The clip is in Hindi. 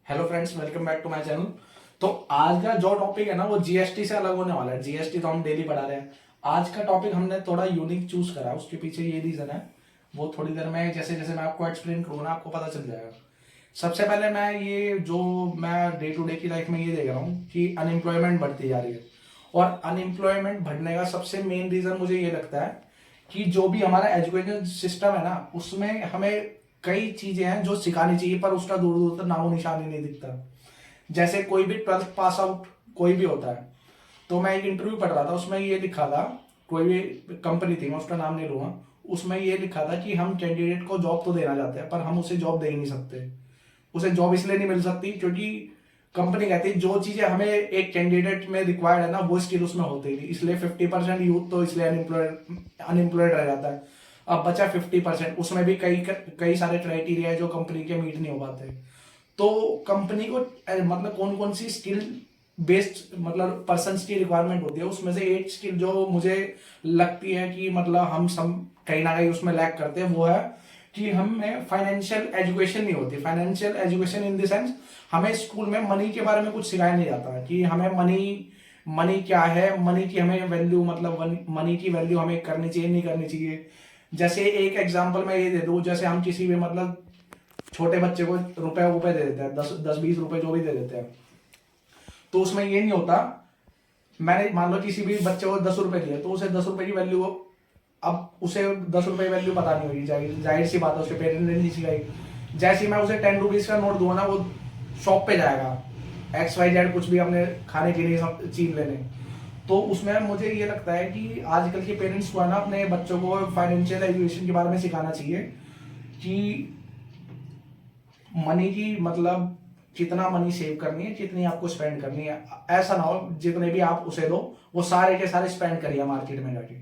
Hello friends, welcome back to my channel. तो आज का जो टॉपिक है ना वो जीएसटी से अलग होने वाला है। जीएसटी तो हम डेली पढ़ा रहे हैं। आज का टॉपिक हमने थोड़ा यूनिक चूज करा, उसके पीछे ये रीजन है। वो थोड़ी देर में जैसे जैसे मैं आपको एक्सप्लेन करूँगा ना आपको पता चल जाएगा। सबसे पहले मैं डे टू डे की लाइफ में ये देख रहा हूँ कि अनएम्प्लॉयमेंट बढ़ती जा रही है। और अनएम्प्लॉयमेंट बढ़ने का सबसे मेन रीजन मुझे ये लगता है कि जो भी हमारा एजुकेशन सिस्टम है ना उसमें हमें कई चीजें हैं जो सिखानी चाहिए, पर उसका दूर दूर तक नामो निशान ही नहीं दिखता। जैसे कोई भी 12th पास आउट कोई भी होता है, तो मैं एक इंटरव्यू पढ़ रहा था, उसमें ये लिखा था, कोई भी कंपनी थी, मैं उसका नाम नहीं लूंगा। उसमें ये लिखा था कि हम कैंडिडेट को जॉब तो देना चाहते हैं पर हम उसे जॉब दे ही नहीं सकते। उसे जॉब इसलिए नहीं मिल सकती क्योंकि कंपनी कहती है जो चीजें हमें एक कैंडिडेट में रिक्वायर्ड है ना वो स्किल उसमें होती ही नहीं, इसलिए 50% यूथ तो इसलिए अनएम्प्लॉयड रह जाता है। अब बचा 50%, उसमें भी कई कई सारे क्राइटेरिया है जो कंपनी के मीट नहीं हो पाते। तो कंपनी को मतलब कौन कौन सी स्किल बेस्ड मतलब पर्सन की रिक्वायरमेंट होती है, उसमें से एक स्किल जो मुझे लगती है कि मतलब हम सब कहीं ना कहीं उसमें लैक करते हैं वो है कि हमें फाइनेंशियल एजुकेशन नहीं होती। Financial education in the sense हमें स्कूल में मनी के बारे में कुछ सिखाया नहीं जाता कि हमें मनी मनी क्या है, मनी की हमें वैल्यू मतलब मनी की वैल्यू हमें करनी चाहिए नहीं करनी चाहिए। जैसे एक एग्जांपल मैं ये दे दूं, जैसे हम किसी भी मतलब छोटे बच्चे को रुपए रुपए दे देते हैं, 10 10 20 रुपए जो भी दे देते हैं, तो उसमें ये नहीं होता। मैंने मान लो किसी भी बच्चे को 10 रुपए दिए तो उसे 10 रुपए की वैल्यू, अब उसे 10 रुपए की वैल्यू पता नहीं होगी, जाहिर जाहिर सी बात है, उसके पेरेंट्स ने नहीं सिखाई। जैसे ही मैं उसे 10 रुपीज का नोट दूंगा ना वो शॉप पे जाएगा XYZ कुछ भी अपने खाने के लिए चीज लेने। तो उसमें मुझे ये लगता है कि आजकल के पेरेंट्स को है ना अपने बच्चों को फाइनेंशियल एजुकेशन के बारे में सिखाना चाहिए कि मनी की मतलब कितना मनी सेव करनी है, कितनी आपको स्पेंड करनी है। ऐसा ना हो जितने भी आप उसे दो वो सारे के सारे स्पेंड करिए मार्केट में जाके।